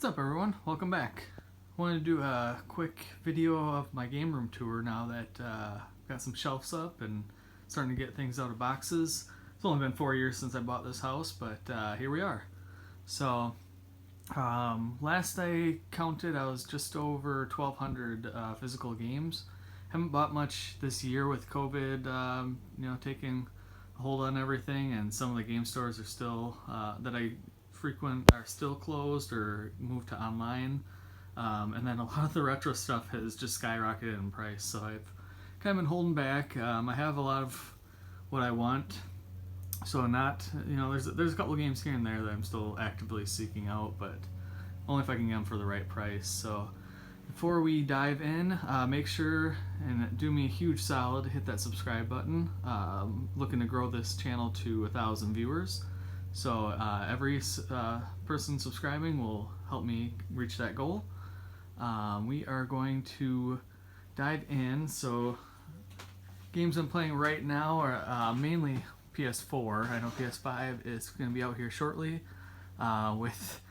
up, everyone? Welcome back. I wanted to do a quick video of my game room tour now that got some shelves up and starting to get things out of boxes. It's only been 4 years since I bought this house, but here we are. So last I counted, I was just over 1,200 physical games. Haven't bought much this year with COVID, taking a hold on everything, and some of the game stores are still that I frequent are still closed or moved to online, and then a lot of the retro stuff has just skyrocketed in price, so I've kind of been holding back. I have a lot of what I want, so not, there's a couple of games here and there that I'm still actively seeking out, but only if I can get them for the right price. So before we dive in, make sure and do me a huge solid, hit that subscribe button. Looking to grow this channel to 1,000 viewers. So every person subscribing will help me reach that goal. We are going to dive in. So games I'm playing right now are mainly PS4. I know PS5 is going to be out here shortly. With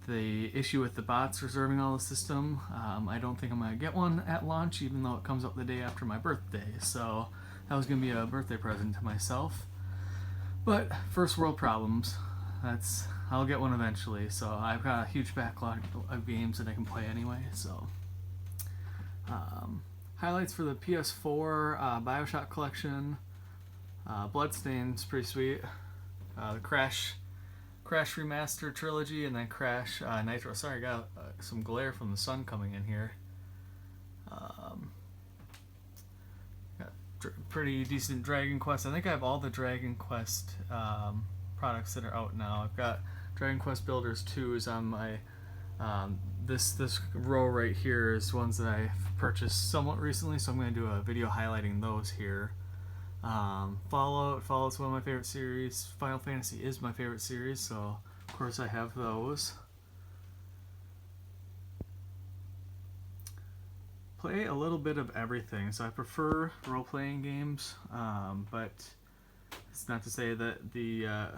the issue with the bots reserving all the system, I don't think I'm going to get one at launch, even though it comes out the day after my birthday. So that was going to be a birthday present to myself. But first world problems, I'll get one eventually. So I've got a huge backlog of games that I can play anyway. So highlights for the PS4: BioShock Collection, Bloodstained's pretty sweet, the Crash Remaster Trilogy, and then Crash Nitro. Sorry, I got some glare from the sun coming in here. Pretty decent Dragon Quest. I think I have all the Dragon Quest products that are out now. I've got Dragon Quest Builders 2 is on my this row right here is ones that I've purchased somewhat recently, so I'm going to do a video highlighting those here. Fallout's one of my favorite series. Final Fantasy is my favorite series, so of course I have those. Play a little bit of everything, so I prefer role-playing games, but it's not to say that the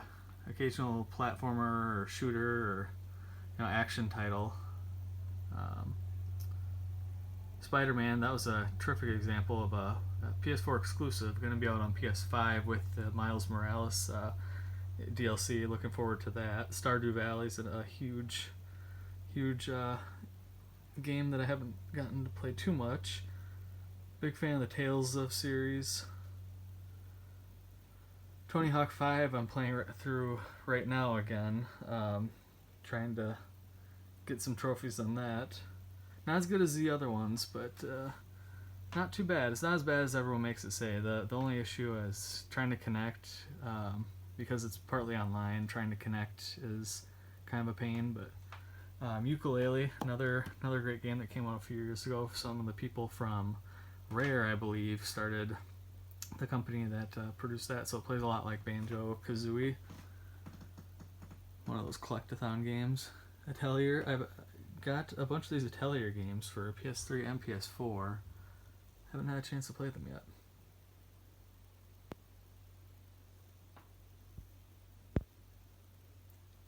occasional platformer or shooter or action title. Spider-Man, that was a terrific example of a PS4 exclusive, going to be out on PS5 with the Miles Morales DLC. Looking forward to that. Stardew Valley's a huge game that I haven't gotten to play too much. Big fan of the Tales of series. Tony Hawk 5 I'm playing through right now again. Trying to get some trophies on that. Not as good as the other ones, but not too bad. It's not as bad as everyone makes it say. The only issue is trying to connect, because it's partly online. Trying to connect is kind of a pain, but Yooka-Laylee, another great game that came out a few years ago. Some of the people from Rare, I believe, started the company that produced that, so it plays a lot like Banjo-Kazooie. One of those collectathon games. Atelier, I've got a bunch of these Atelier games for PS3 and PS4. Haven't had a chance to play them yet.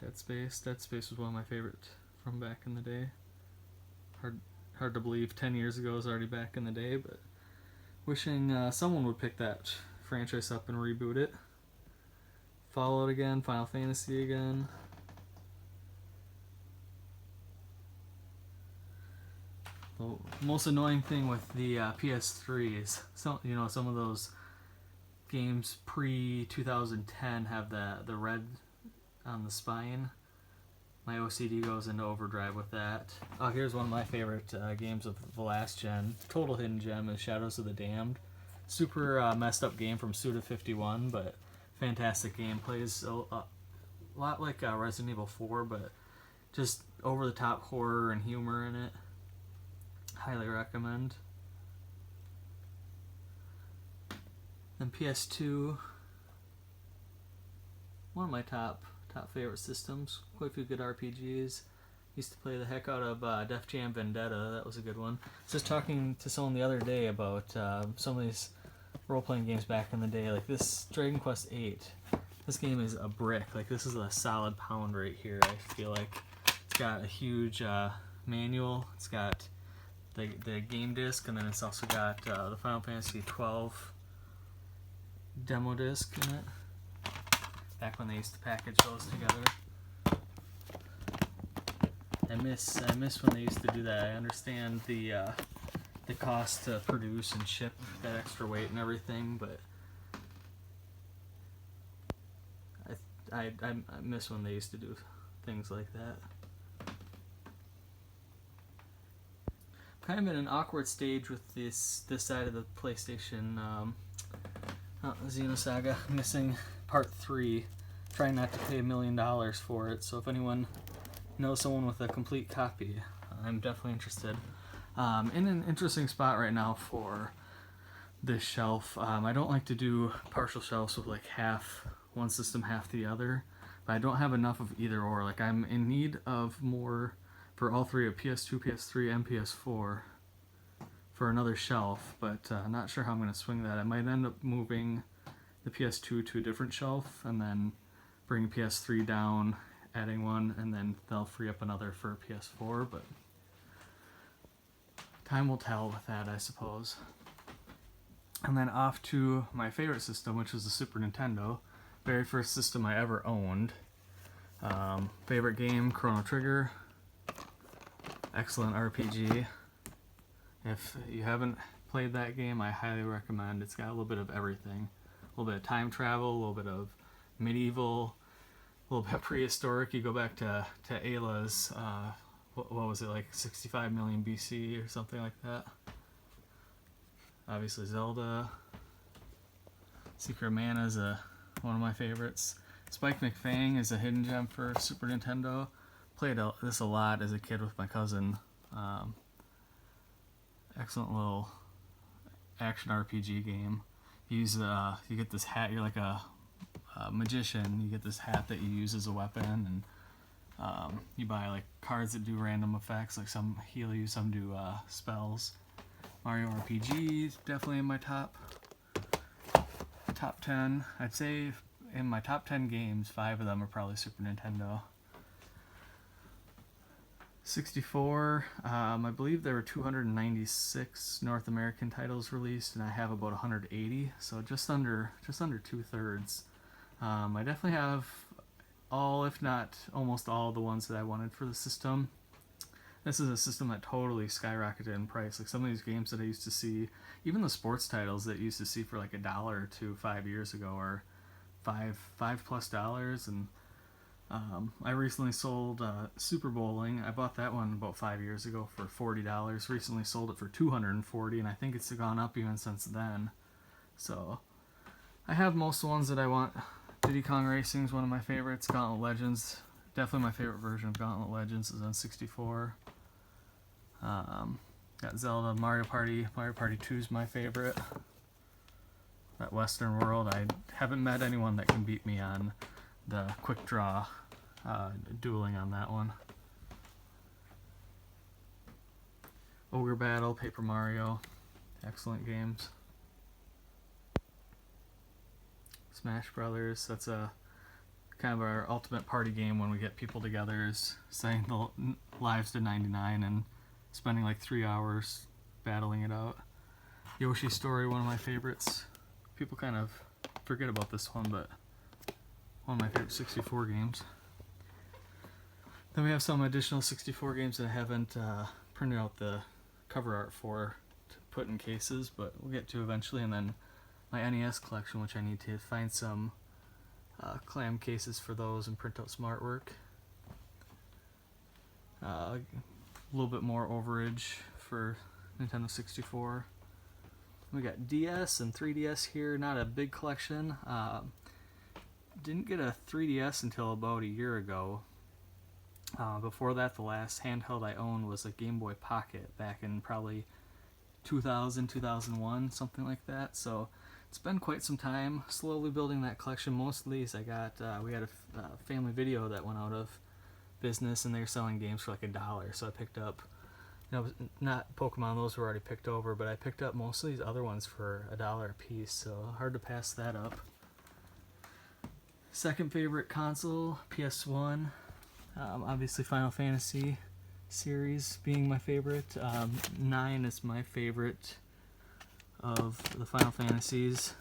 Dead Space was one of my favorite from back in the day. Hard to believe 10 years ago is already back in the day, but wishing someone would pick that franchise up and reboot it. Fallout again, Final Fantasy again. The most annoying thing with the PS3 is some of those games pre-2010 have the red on the spine. My OCD goes into overdrive with that. Oh, here's one of my favorite games of the last gen. Total hidden gem is Shadows of the Damned. Super messed up game from Suda51, but fantastic game. Plays a lot like Resident Evil 4, but just over-the-top horror and humor in it. Highly recommend. Then PS2, one of my top favorite systems. Quite a few good RPGs. Used to play the heck out of Def Jam Vendetta. That was a good one. Just talking to someone the other day about some of these role-playing games back in the day, like this Dragon Quest VIII. This game is a brick. Like, this is a solid pound right here. I feel like it's got a huge manual. It's got the game disc, and then it's also got the Final Fantasy 12 demo disc in it. Back when they used to package those together. I miss when they used to do that. I understand the cost to produce and ship that extra weight and everything, but I miss when they used to do things like that. Kind of in an awkward stage with this side of the PlayStation. Xenosaga missing part 3. Trying not to pay $1 million for it. So if anyone knows someone with a complete copy, I'm definitely interested. In an interesting spot right now for this shelf. I don't like to do partial shelves with like half one system, half the other, but I don't have enough of either or. Like I'm in need of more for all three of PS2, PS3, and PS4 for another shelf, but not sure how I'm going to swing that. I might end up moving the PS2 to a different shelf and then bring PS3 down, adding one, and then they'll free up another for PS4, but time will tell with that, I suppose. And then off to my favorite system, which was the Super Nintendo. Very first system I ever owned. Favorite game, Chrono Trigger. Excellent RPG. If you haven't played that game, I highly recommend. It's got a little bit of everything. A little bit of time travel, a little bit of medieval, a little bit of prehistoric. You go back to Ayla's, what was it, like 65 million BC or something like that. Obviously Zelda. Secret of Mana is one of my favorites. Spike McFang is a hidden gem for Super Nintendo. Played this a lot as a kid with my cousin. Excellent little action RPG game. You get this hat. You're like a magician. You get this hat that you use as a weapon, and you buy like cards that do random effects. Like some heal you, some do spells. Mario RPG is definitely in my top 10. I'd say in my top 10 games, 5 of them are probably Super Nintendo. 64, I believe there were 296 North American titles released, and I have about 180, so just under 2/3. I definitely have all, if not almost all, the ones that I wanted for the system. This is a system that totally skyrocketed in price. Like some of these games that I used to see, even the sports titles that you used to see for like $1 or $2 5 years ago, are $5+, and I recently sold Super Bowling. I bought that one about 5 years ago for $40. Recently sold it for $240, and I think it's gone up even since then. So I have most of the ones that I want. Diddy Kong Racing is one of my favorites. Gauntlet Legends, definitely my favorite version of Gauntlet Legends is on 64. Got Zelda, Mario Party. Mario Party 2 is my favorite. That Western World, I haven't met anyone that can beat me on the quick draw dueling on that one. Ogre Battle, Paper Mario, excellent games. Smash Brothers, that's a kind of our ultimate party game when we get people together, is setting the lives to 99 and spending like 3 hours battling it out. Yoshi's Story, one of my favorites. People kind of forget about this one, but one of my favorite 64 games. Then we have some additional 64 games that I haven't printed out the cover art for to put in cases, but we'll get to eventually. And then my NES collection, which I need to find some clam cases for those and print out some artwork. A little bit more overage for Nintendo 64. We got DS and 3DS here, not a big collection. Didn't get a 3DS until about a year ago. Before that, the last handheld I owned was a Game Boy Pocket back in probably 2000, 2001, something like that. So it's been quite some time slowly building that collection. Most of these I got, we had a Family Video that went out of business, and they were selling games for like $1. So I picked up, not Pokemon, those were already picked over, but I picked up most of these other ones for $1 a piece, so hard to pass that up. Second favorite console, PS1. Obviously Final Fantasy series being my favorite. 9 is my favorite of the Final Fantasies,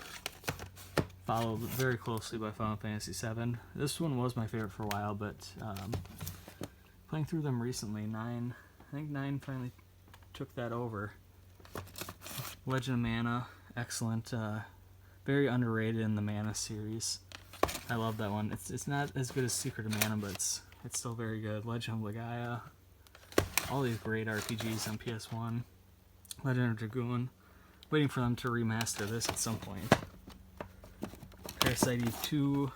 followed very closely by Final Fantasy 7. This one was my favorite for a while, but playing through them recently, I think 9 finally took that over. Legend of Mana, excellent. Very underrated in the Mana series. I love that one. It's not as good as Secret of Mana, but it's still very good. Legend of Legaia, all these great RPGs on PS1. Legend of Dragoon, waiting for them to remaster this at some point. Parasite Eve 2,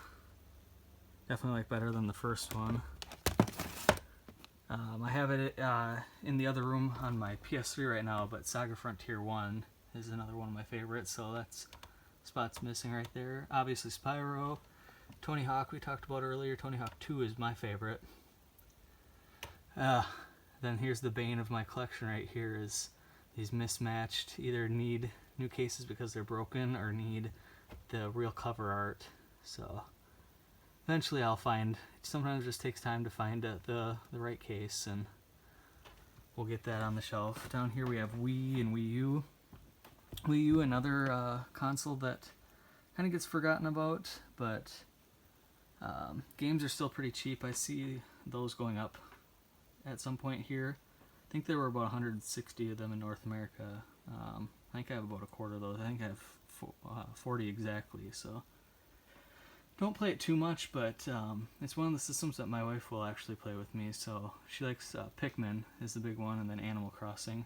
definitely like better than the first one. I have it in the other room on my PS3 right now, but Saga Frontier 1 is another one of my favorites, so that's spot's missing right there. Obviously Spyro, Tony Hawk we talked about earlier. Tony Hawk 2 is my favorite. Then here's the bane of my collection right here, is these mismatched, either need new cases because they're broken or need the real cover art. So eventually I'll find, sometimes it just takes time to find the right case, and we'll get that on the shelf. Down here we have Wii and Wii U. Wii U, another console that kind of gets forgotten about, but games are still pretty cheap. I see those going up at some point here. I think there were about 160 of them in North America. I think I have about a quarter of those. I think I have 40 exactly, so don't play it too much, but it's one of the systems that my wife will actually play with me, so she likes Pikmin is the big one, and then Animal Crossing.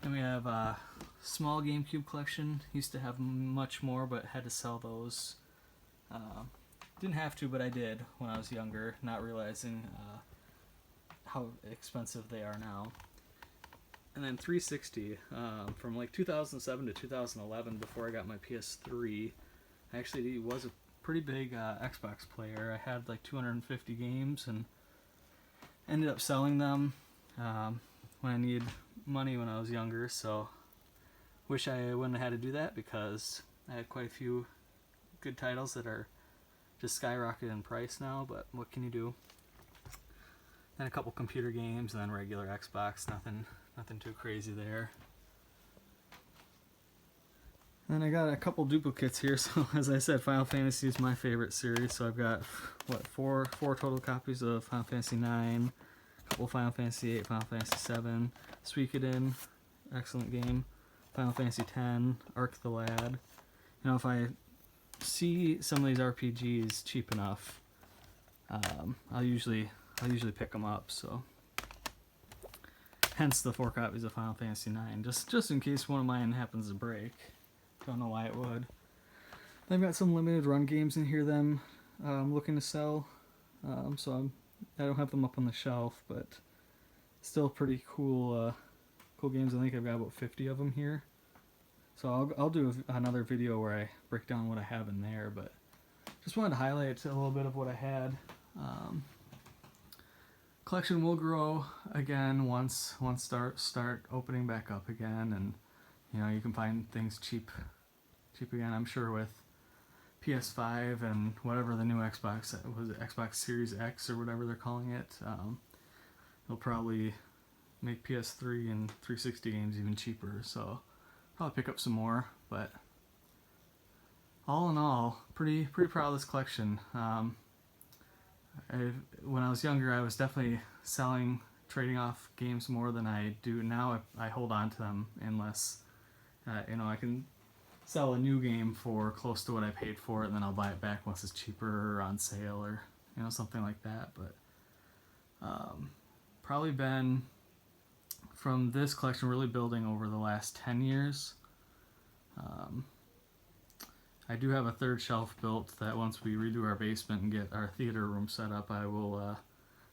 Then we have a small GameCube collection. Used to have much more, but had to sell those. Didn't have to, but I did when I was younger, not realizing how expensive they are now. And then 360, from like 2007 to 2011, before I got my PS3, I actually was a pretty big Xbox player. I had like 250 games and ended up selling them when I needed money when I was younger, so wish I wouldn't have had to do that, because I had quite a few good titles that are just skyrocketed in price now, but what can you do? Then a couple computer games, and then regular Xbox, nothing too crazy there. Then I got a couple duplicates here, so as I said, Final Fantasy is my favorite series, so I've got, four total copies of Final Fantasy 9, a couple Final Fantasy 8, Final Fantasy 7, Suikoden, excellent game, Final Fantasy 10, Arc the Lad. You know, if I see some of these RPGs cheap enough, I'll usually pick them up, so hence the 4 copies of Final Fantasy 9, just in case one of mine happens to break. Don't know why it would. I've got some limited run games in here that I'm looking to sell, so I don't have them up on the shelf, but still pretty cool games. I think I've got about 50 of them here, so I'll do another video where I break down what I have in there, but just wanted to highlight a little bit of what I had. Collection will grow again once start opening back up again, and you know, you can find things cheap again. I'm sure with PS5 and whatever the new Xbox Series X or whatever they're calling it, they'll probably make PS3 and 360 games even cheaper, so probably pick up some more. But all in all, pretty proud of this collection. When I was younger, I was definitely trading off games more than I do now. I hold on to them unless you know, I can sell a new game for close to what I paid for it, and then I'll buy it back once it's cheaper or on sale, or you know, something like that. But probably been, from this collection, really building over the last 10 years. I do have a third shelf built that once we redo our basement and get our theater room set up, I will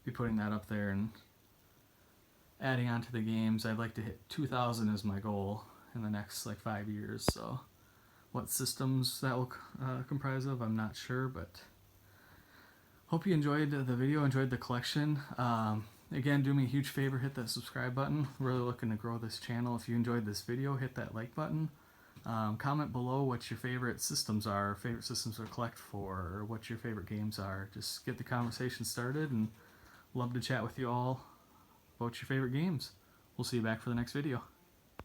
be putting that up there and adding on to the games. I'd like to hit 2,000 as my goal in the next like 5 years, so what systems that will comprise of, I'm not sure, but hope you enjoyed the video, enjoyed the collection. Again, do me a huge favor, hit that subscribe button. Really looking to grow this channel. If you enjoyed this video, hit that like button. Comment below what your favorite systems are, favorite systems to collect for, or what your favorite games are. Just get the conversation started, and love to chat with you all about your favorite games. We'll see you back for the next video.